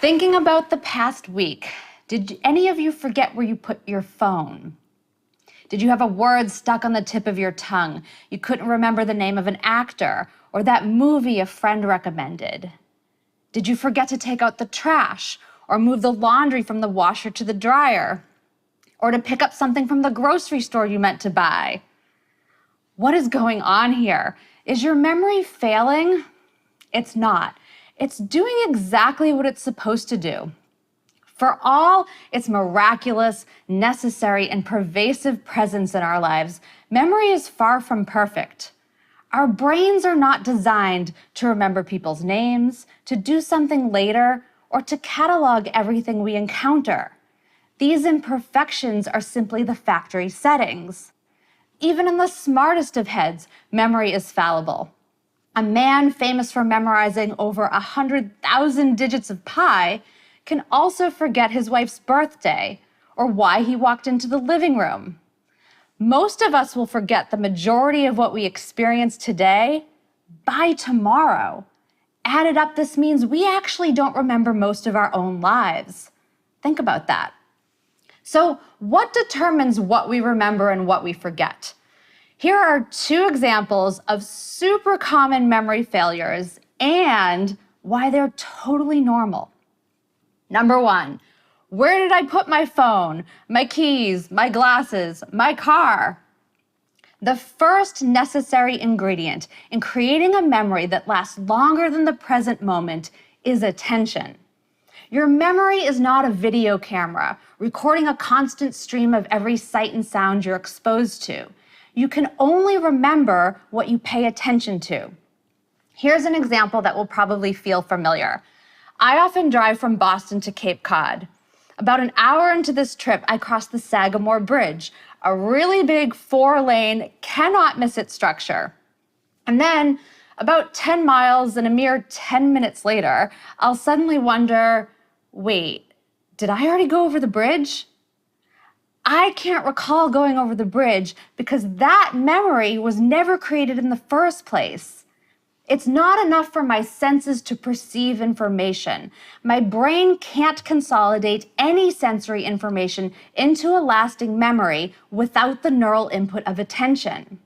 Thinking about the past week, did any of you forget where you put your phone? Did you have a word stuck on the tip of your tongue? You couldn't remember the name of an actor or that movie a friend recommended? Did you forget to take out the trash or move the laundry from the washer to the dryer? Or to pick up something from the grocery store you meant to buy? What is going on here? Is your memory failing? It's not. It's doing exactly what it's supposed to do. For all its miraculous, necessary, and pervasive presence in our lives, memory is far from perfect. Our brains are not designed to remember people's names, to do something later, or to catalog everything we encounter. These imperfections are simply the factory settings. Even in the smartest of heads, memory is fallible. A man famous for memorizing over 100,000 digits of pi can also forget his wife's birthday or why he walked into the living room. Most of us will forget the majority of what we experience today by tomorrow. Added up, this means we actually don't remember most of our own lives. Think about that. So, what determines what we remember and what we forget? Here are two examples of super common memory failures and why they're totally normal. Number one, where did I put my phone, my keys, my glasses, my car? The first necessary ingredient in creating a memory that lasts longer than the present moment is attention. Your memory is not a video camera recording a constant stream of every sight and sound you're exposed to. You can only remember what you pay attention to. Here's an example that will probably feel familiar. I often drive from Boston to Cape Cod. About an hour into this trip, I crossed the Sagamore Bridge, a really big 4-lane, cannot miss it structure. And then, about 10 miles and a mere 10 minutes later, I'll suddenly wonder, wait, did I already go over the bridge? I can't recall going over the bridge because that memory was never created in the first place. It's not enough for my senses to perceive information. My brain can't consolidate any sensory information into a lasting memory without the neural input of attention.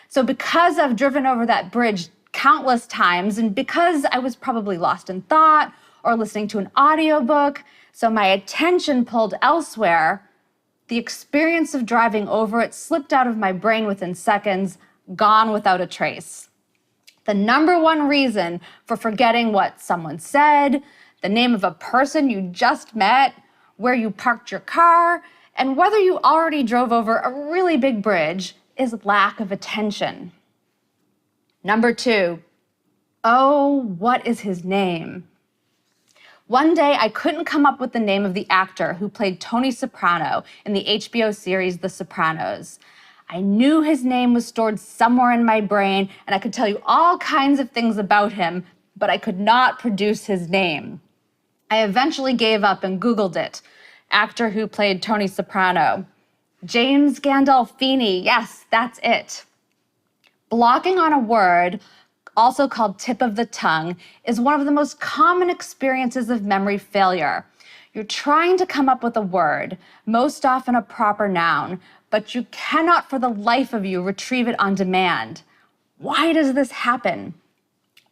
So because I've driven over that bridge countless times and because I was probably lost in thought or listening to an audiobook, so my attention pulled elsewhere, the experience of driving over it slipped out of my brain within seconds, gone without a trace. The number one reason for forgetting what someone said, the name of a person you just met, where you parked your car, and whether you already drove over a really big bridge is lack of attention. Number two, oh, what is his name? One day, I couldn't come up with the name of the actor who played Tony Soprano in the HBO series The Sopranos. I knew his name was stored somewhere in my brain, and I could tell you all kinds of things about him, but I could not produce his name. I eventually gave up and Googled it. Actor who played Tony Soprano. James Gandolfini, yes, that's it. Blocking on a word, also called tip of the tongue, is one of the most common experiences of memory failure. You're trying to come up with a word, most often a proper noun, but you cannot for the life of you retrieve it on demand. Why does this happen?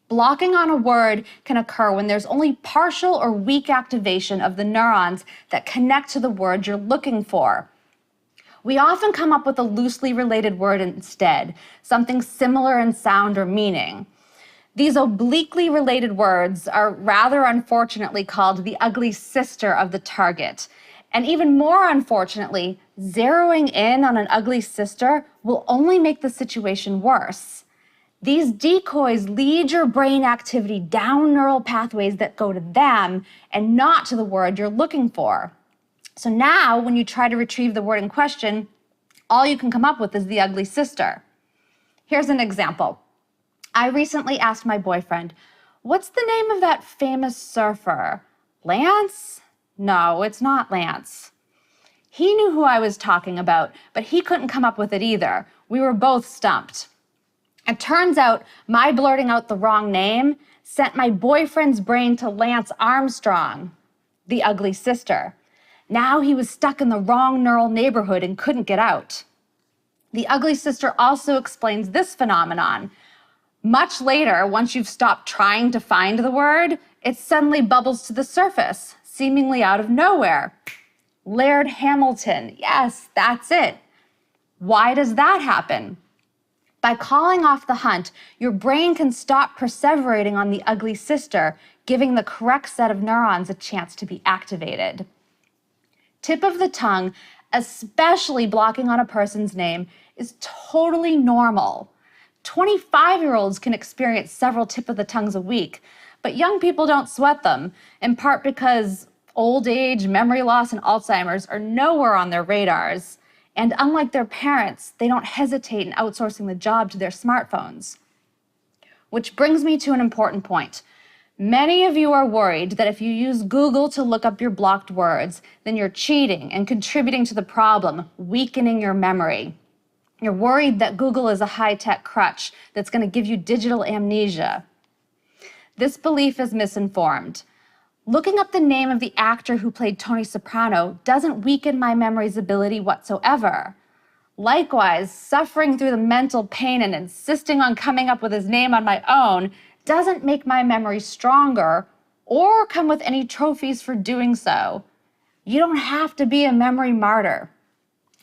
Blocking on a word can occur when there's only partial or weak activation of the neurons that connect to the word you're looking for. We often come up with a loosely related word instead, something similar in sound or meaning. These obliquely related words are rather unfortunately called the ugly sister of the target. And even more unfortunately, zeroing in on an ugly sister will only make the situation worse. These decoys lead your brain activity down neural pathways that go to them and not to the word you're looking for. So now, when you try to retrieve the word in question, all you can come up with is the ugly sister. Here's an example. I recently asked my boyfriend, "What's the name of that famous surfer? Lance? No, it's not Lance." He knew who I was talking about, but he couldn't come up with it either. We were both stumped. It turns out my blurting out the wrong name sent my boyfriend's brain to Lance Armstrong, the ugly sister. Now he was stuck in the wrong neural neighborhood and couldn't get out. The ugly sister also explains this phenomenon. Much later, once you've stopped trying to find the word, it suddenly bubbles to the surface, seemingly out of nowhere. Laird Hamilton, yes, that's it. Why does that happen? By calling off the hunt, your brain can stop perseverating on the ugly sister, giving the correct set of neurons a chance to be activated. Tip of the tongue, especially blocking on a person's name, is totally normal. 25-year-olds can experience several tip of the tongues a week, but young people don't sweat them, in part because old age, memory loss, and Alzheimer's are nowhere on their radars. And unlike their parents, they don't hesitate in outsourcing the job to their smartphones. Which brings me to an important point. Many of you are worried that if you use Google to look up your blocked words, then you're cheating and contributing to the problem, weakening your memory. You're worried that Google is a high-tech crutch that's going to give you digital amnesia. This belief is misinformed. Looking up the name of the actor who played Tony Soprano doesn't weaken my memory's ability whatsoever. Likewise, suffering through the mental pain and insisting on coming up with his name on my own doesn't make my memory stronger or come with any trophies for doing so. You don't have to be a memory martyr.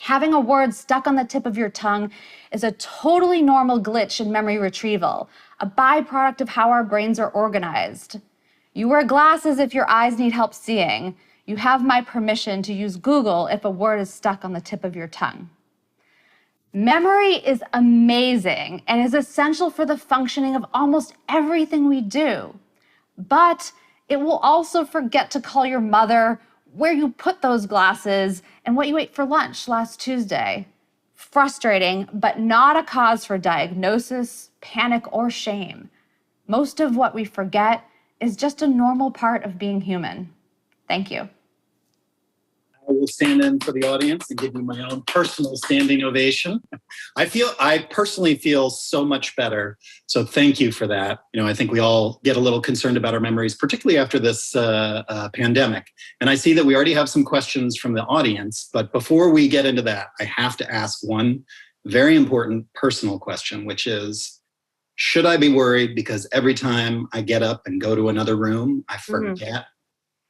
Having a word stuck on the tip of your tongue is a totally normal glitch in memory retrieval, a byproduct of how our brains are organized. You wear glasses if your eyes need help seeing. You have my permission to use Google if a word is stuck on the tip of your tongue. Memory is amazing and is essential for the functioning of almost everything we do. But it will also forget to call your mother, where you put those glasses, and what you ate for lunch last Tuesday. Frustrating, but not a cause for diagnosis, panic, or shame. Most of what we forget is just a normal part of being human. Thank you. I will stand in for the audience and give you my own personal standing ovation. I personally feel so much better. So thank you for that. I think we all get a little concerned about our memories, particularly after this pandemic. And I see that we already have some questions from the audience, but before we get into that, I have to ask one very important personal question, which is, should I be worried because every time I get up and go to another room, I forget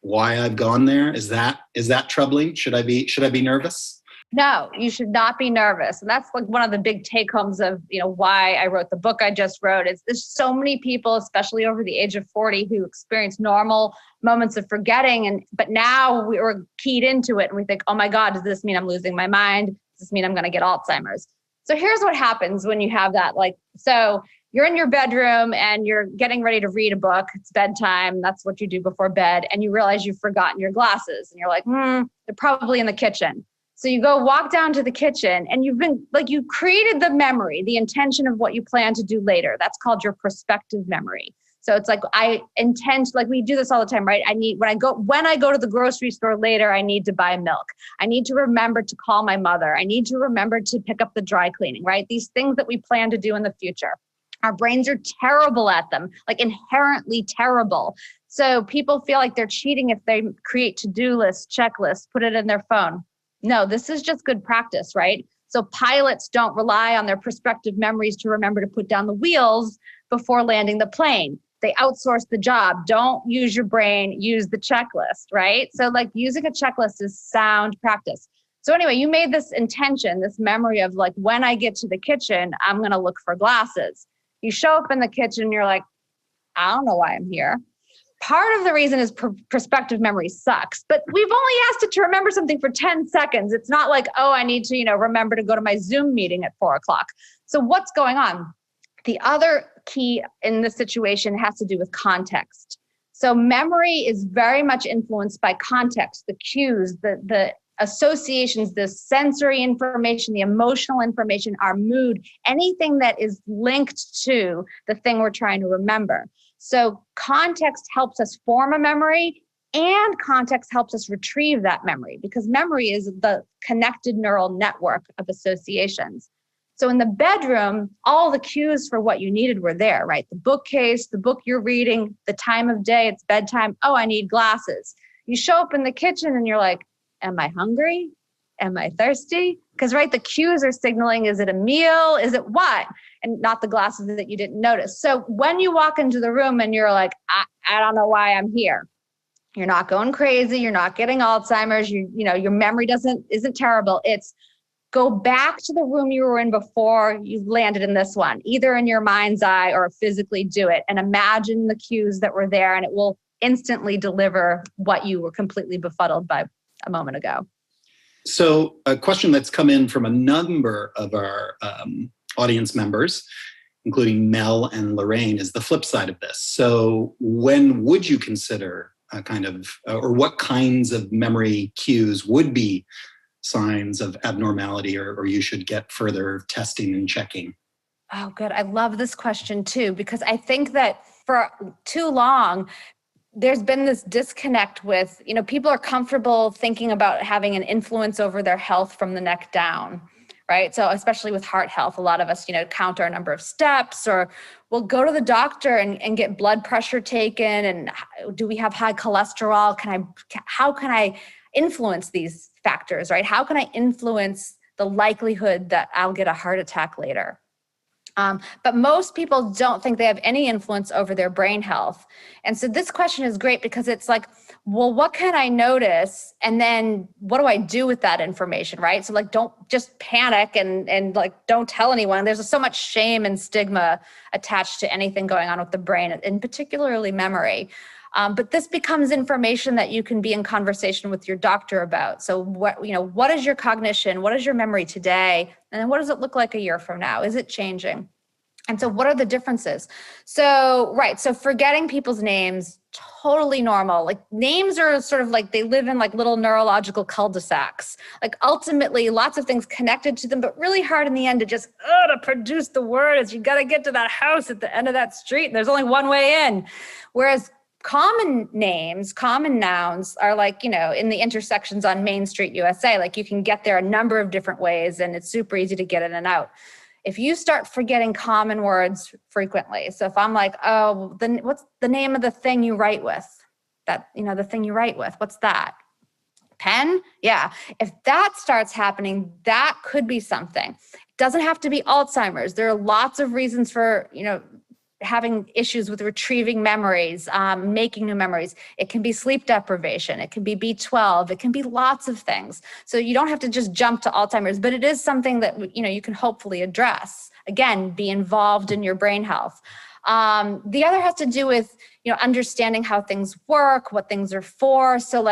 why I've gone there? Is that troubling? Should I be nervous? No, you should not be nervous. And that's like one of the big take homes of, why I wrote the book I just wrote. Is there's so many people, especially over the age of 40, who experience normal moments of forgetting. But now we're keyed into it and we think, oh my God, does this mean I'm losing my mind? Does this mean I'm going to get Alzheimer's? So here's what happens when you have that. So you're in your bedroom and you're getting ready to read a book. It's bedtime. That's what you do before bed. And you realize you've forgotten your glasses and you're like, they're probably in the kitchen. So you go walk down to the kitchen and you created the memory, the intention of what you plan to do later. That's called your prospective memory. So it's like, we do this all the time, right? When I go to the grocery store later, I need to buy milk. I need to remember to call my mother. I need to remember to pick up the dry cleaning, right? These things that we plan to do in the future. Our brains are terrible at them, like inherently terrible. So people feel like they're cheating if they create to-do lists, checklists, put it in their phone. No, this is just good practice, right? So pilots don't rely on their prospective memories to remember to put down the wheels before landing the plane. They outsource the job. Don't use your brain, use the checklist, right? So using a checklist is sound practice. So anyway, you made this intention, this memory of when I get to the kitchen, I'm going to look for glasses. You show up in the kitchen, you're like, I don't know why I'm here. Part of the reason is prospective memory sucks, but we've only asked it to remember something for 10 seconds. It's not like, oh, I need to, remember to go to my Zoom meeting at 4:00. So what's going on? The other key in this situation has to do with context. So memory is very much influenced by context, the cues, the associations, the sensory information, the emotional information, our mood, anything that is linked to the thing we're trying to remember. So context helps us form a memory and context helps us retrieve that memory because memory is the connected neural network of associations. So in the bedroom, all the cues for what you needed were there, right? The bookcase, the book you're reading, the time of day, it's bedtime. Oh, I need glasses. You show up in the kitchen and you're like, am I hungry? Am I thirsty? Because, right, the cues are signaling, is it a meal? Is it what? And not the glasses that you didn't notice. So when you walk into the room and you're like, I don't know why I'm here. You're not going crazy. You're not getting Alzheimer's. Your memory isn't terrible. It's go back to the room you were in before you landed in this one, either in your mind's eye or physically do it, and imagine the cues that were there, and it will instantly deliver what you were completely befuddled by a moment ago. So a question that's come in from a number of our audience members, including Mel and Lorraine, is the flip side of this. So when would you consider or what kinds of memory cues would be signs of abnormality or you should get further testing and checking? Oh, good. I love this question too, because I think that for too long, there's been this disconnect with, people are comfortable thinking about having an influence over their health from the neck down, right? So especially with heart health, a lot of us, count our number of steps, or we'll go to the doctor and get blood pressure taken. And do we have high cholesterol? How can I influence these factors, right? How can I influence the likelihood that I'll get a heart attack later? But most people don't think they have any influence over their brain health. And so this question is great because it's like, well, what can I notice? And then what do I do with that information, right? So don't just panic and don't tell anyone. There's so much shame and stigma attached to anything going on with the brain, and particularly memory. But this becomes information that you can be in conversation with your doctor about. So what is your cognition? What is your memory today? And then what does it look like a year from now? Is it changing? And so what are the differences? So forgetting people's names, totally normal. Names are sort of they live in little neurological cul-de-sacs. Ultimately, lots of things connected to them, but really hard in the end to produce the words. You got to get to that house at the end of that street, and there's only one way in. Whereas common names, common nouns are in the intersections on Main Street, USA. You can get there a number of different ways, and it's super easy to get in and out. If you start forgetting common words frequently, so if I'm then what's the name of the thing you write with? The thing you write with, what's that? Pen? Yeah. If that starts happening, that could be something. It doesn't have to be Alzheimer's. There are lots of reasons for, having issues with retrieving memories, making new memories. It can be sleep deprivation. It can be B12. It can be lots of things. So you don't have to just jump to Alzheimer's, but it is something that, you can hopefully address. Again, be involved in your brain health. The other has to do with, understanding how things work, what things are for. So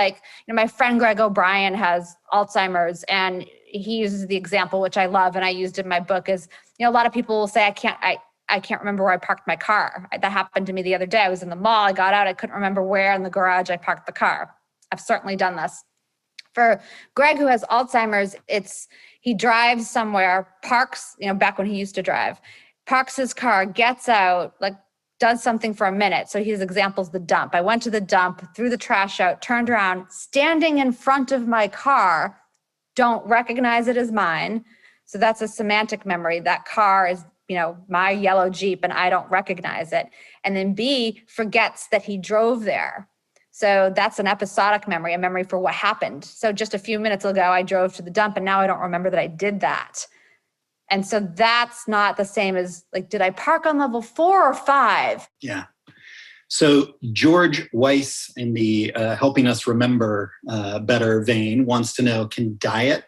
my friend Greg O'Brien has Alzheimer's, and he uses the example, which I love, and I used in my book, is, a lot of people will say, I can't remember where I parked my car. That happened to me the other day. I was in the mall. I got out. I couldn't remember where in the garage I parked the car. I've certainly done this. For Greg, who has Alzheimer's, he drives somewhere, parks, back when he used to drive, parks his car, gets out, does something for a minute. So his example's the dump. I went to the dump, threw the trash out, turned around, standing in front of my car, don't recognize it as mine. So that's a semantic memory. That car is my yellow Jeep, and I don't recognize it. And then B, forgets that he drove there. So that's an episodic memory, a memory for what happened. So just a few minutes ago, I drove to the dump, and now I don't remember that I did that. And so that's not the same as did I park on level 4 or 5? Yeah. So George Weiss, in the Helping Us Remember Better vein, wants to know, can diet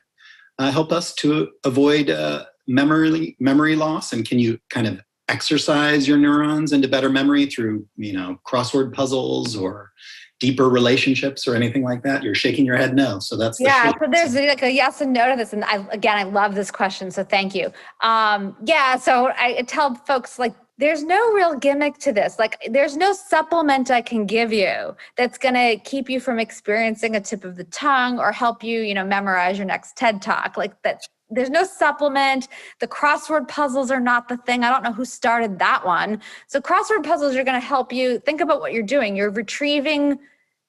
help us to avoid memory loss? And can you kind of exercise your neurons into better memory through, crossword puzzles or deeper relationships or anything like that? You're shaking your head no. So that's so there's a yes and no to this. And I love this question. So thank you. So I tell folks there's no real gimmick to this. There's no supplement I can give you that's going to keep you from experiencing a tip of the tongue or help you, memorize your next TED Talk. There's no supplement. The crossword puzzles are not the thing. I don't know who started that one. So crossword puzzles are going to help you think about what you're doing. You're retrieving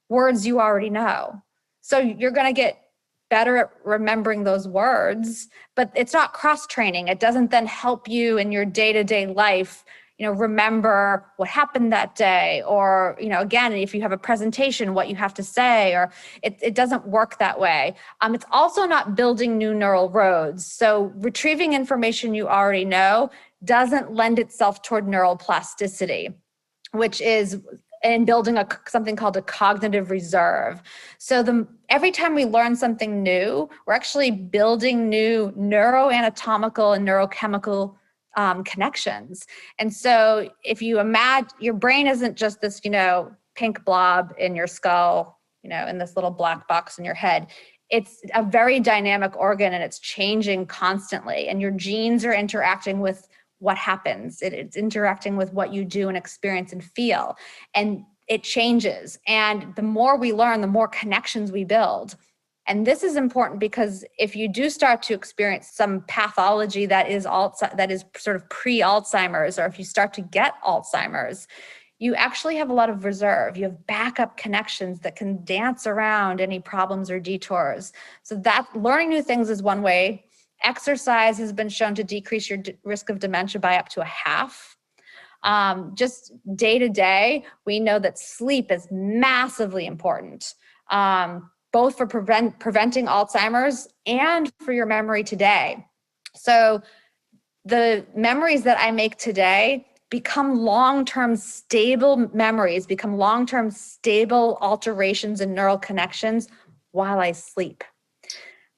words you already know. So you're going to get better at remembering those words, but it's not cross training. It doesn't then help you in your day-to-day life, remember what happened that day, or, again, if you have a presentation, what you have to say, or it doesn't work that way. It's also not building new neural roads. So retrieving information you already know doesn't lend itself toward neural plasticity, which is in building something called a cognitive reserve. So every time we learn something new, we're actually building new neuroanatomical and neurochemical connections. And so if you imagine, your brain isn't just this, pink blob in your skull, in this little black box in your head. It's a very dynamic organ, and it's changing constantly. And your genes are interacting with what happens. It's interacting with what you do and experience and feel. And it changes. And the more we learn, the more connections we build. And this is important because if you do start to experience some pathology that is sort of pre-Alzheimer's, or if you start to get Alzheimer's, you actually have a lot of reserve. You have backup connections that can dance around any problems or detours. So that learning new things is one way. Exercise has been shown to decrease your risk of dementia by up to a half. Just day to day, we know that sleep is massively important, both for preventing Alzheimer's and for your memory today. So the memories that I make today become long-term stable memories, become long-term stable alterations in neural connections while I sleep.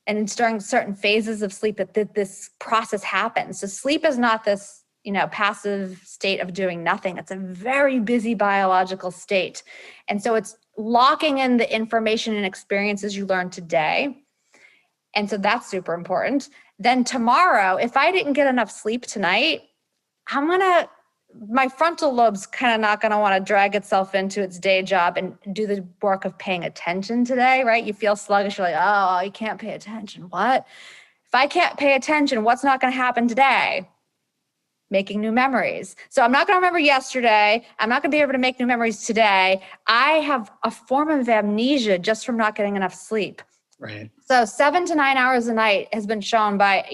And it's during certain phases of sleep that this process happens. So sleep is not this, passive state of doing nothing. It's a very busy biological state. And so it's locking in the information and experiences you learned today. And so that's super important. Then tomorrow, if I didn't get enough sleep tonight, my frontal lobe's kind of not going to want to drag itself into its day job and do the work of paying attention today, right? You feel sluggish. You're like, oh, you can't pay attention. What? If I can't pay attention, what's not going to happen today? Making new memories. So I'm not going to remember yesterday. I'm not going to be able to make new memories today. I have a form of amnesia just from not getting enough sleep. Right. So 7 to 9 hours a night has been shown by,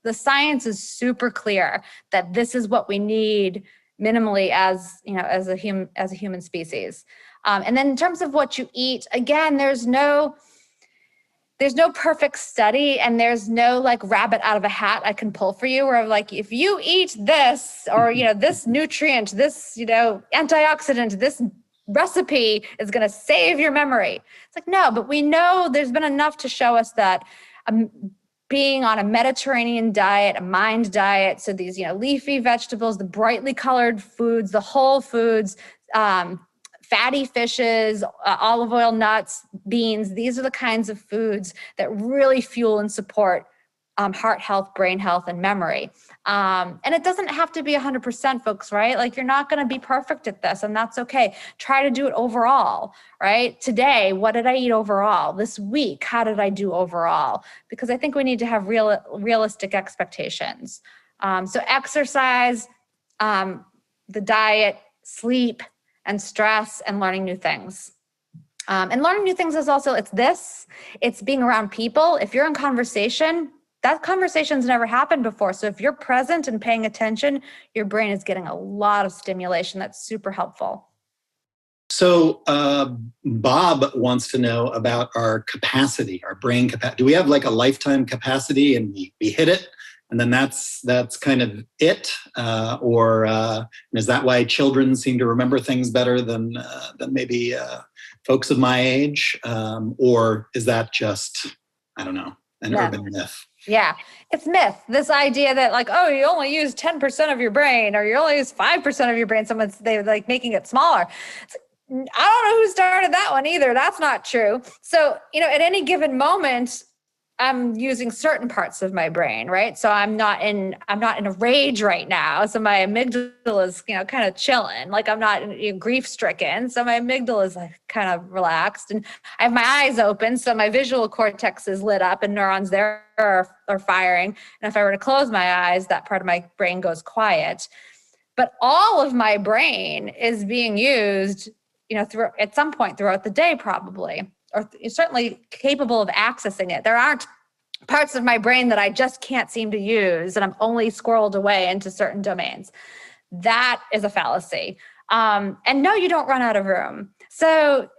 the science is super clear that this is what we need minimally as a human species. And then in terms of what you eat, again, there's no perfect study, and there's no like rabbit out of a hat I can pull for you where like, if you eat this, or, this nutrient, this, antioxidant, this recipe is going to save your memory. It's like, no, but we know there's been enough to show us that being on a Mediterranean diet, a MIND diet, so these, leafy vegetables, the brightly colored foods, the whole foods, fatty fishes, olive oil, nuts, beans, these are the kinds of foods that really fuel and support heart health, brain health, and memory. And it doesn't have to be 100%, folks, right? Like, you're not going to be perfect at this, and that's okay. Try to do it overall, right? Today, what did I eat overall? This week, how did I do overall? Because I think we need to have realistic expectations. So exercise, the diet, sleep, and stress, and learning new things. And learning new things is also, it's being around people. If you're in conversation, that conversation's never happened before. So if you're present and paying attention, your brain is getting a lot of stimulation. That's super helpful. So Bob wants to know about our capacity, our brain capacity. Do we have like a lifetime capacity and we hit it, and then that's kind of it? Or is that why children seem to remember things better than maybe folks of my age? Or is that just, I don't know, an urban myth? Yeah, it's myth. This idea that like, oh, you only use 10% of your brain, or you only use 5% of your brain. They're like making it smaller. I don't know who started that one either. That's not true. So, at any given moment, I'm using certain parts of my brain, right? So I'm not in a rage right now. So my amygdala is, kind of chilling. Like, I'm not grief stricken. So my amygdala is like kind of relaxed, and I have my eyes open. So my visual cortex is lit up and neurons there are firing. And if I were to close my eyes, that part of my brain goes quiet. But all of my brain is being used, at some point throughout the day, probably, or certainly capable of accessing it. There aren't parts of my brain that I just can't seem to use, and I'm only squirreled away into certain domains. That is a fallacy. And no, you don't run out of room. So,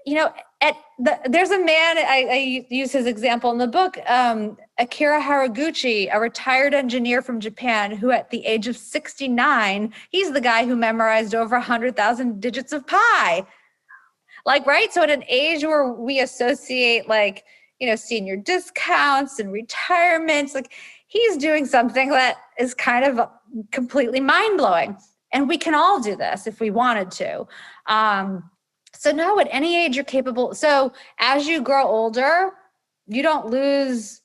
there's a man, I use his example in the book, Akira Haraguchi, a retired engineer from Japan who at the age of 69, he's the guy who memorized over 100,000 digits of pi. Right? So at an age where we associate senior discounts and retirements, he's doing something that is kind of completely mind-blowing. And we can all do this if we wanted to. So no, at any age you're capable. So as you grow older, you don't lose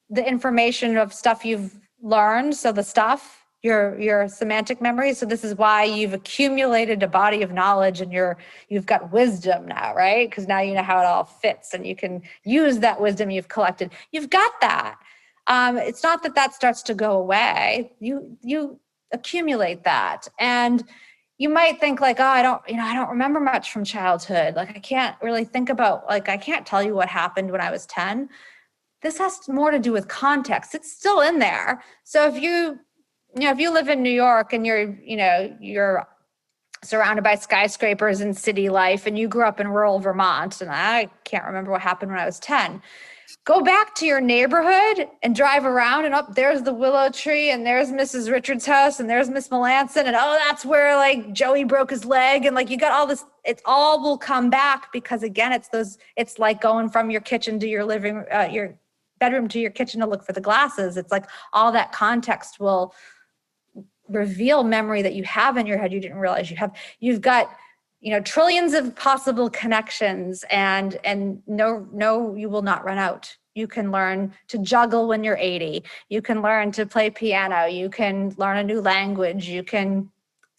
the information of stuff you've learned. So the stuff, your semantic memory. So this is why you've accumulated a body of knowledge and you've got wisdom now, right? Because now you know how it all fits and you can use that wisdom you've collected. You've got that. It's not that starts to go away. You accumulate that. And you might think I don't remember much from childhood. I can't really think about, I can't tell you what happened when I was 10. This has more to do with context. It's still in there. So if you live in New York and you're surrounded by skyscrapers and city life and you grew up in rural Vermont and I can't remember what happened when I was 10. Go back to your neighborhood and drive around and there's the willow tree and there's Mrs. Richards' house and there's Miss Melanson and that's where Joey broke his leg and you got all this. It all will come back because again, it's like going from your kitchen to your your bedroom to your kitchen to look for the glasses. It's all that context will reveal memory that you have in your head you didn't realize you have. You've got trillions of possible connections and no, you will not run out. You can learn to juggle when you're 80. You can learn to play piano. You can learn a new language. You can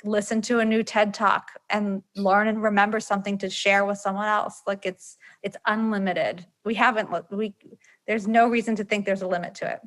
listen to a new TED Talk and learn and remember something to share with someone else. It's unlimited. There's no reason to think there's a limit to it.